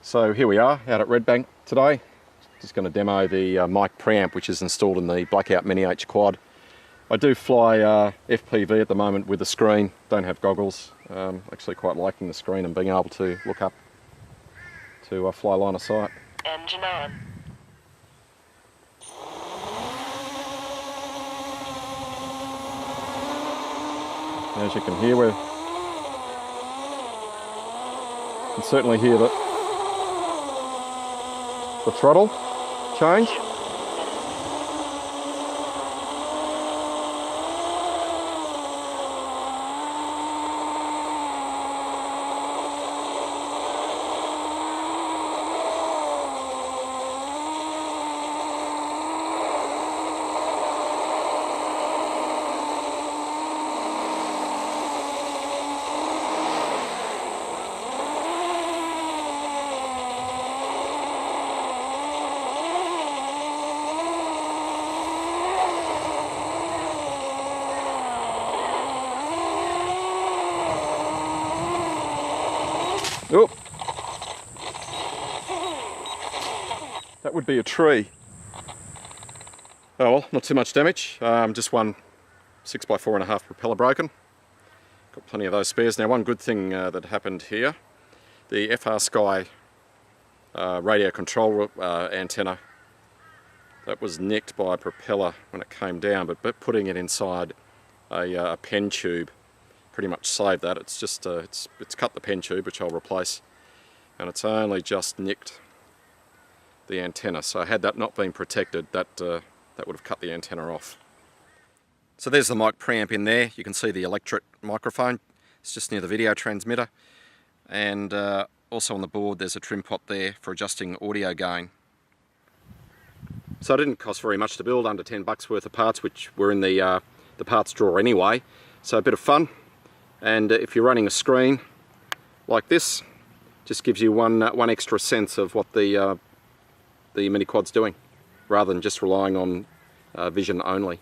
So here we are out at Red Bank today. Just going to demo the mic preamp which is installed in the Blackout Mini H Quad. I do fly FPV at the moment with the screen, don't have goggles. Actually quite liking the screen and being able to look up to fly line of sight. Engine on. As you can hear, you can certainly hear the throttle change. Oh, that would be a tree. Oh well, not too much damage. Just one 6x4.5 propeller broken. Got plenty of those spares. Now, one good thing that happened here, the FR Sky radio control antenna, that was nicked by a propeller when it came down, but putting it inside a pen tube pretty much saved that. It's just it's cut the pen tube, which I'll replace, and it's only just nicked the antenna. So had that not been protected, that would have cut the antenna off. So there's the mic preamp in there. You can see the electret microphone. It's just near the video transmitter, and also on the board there's a trim pot there for adjusting audio gain. So it didn't cost very much to build, under $10 worth of parts, which were in the parts drawer anyway. So a bit of fun. And if you're running a screen like this, just gives you one extra sense of what the Mini Quad's doing, rather than just relying on vision only.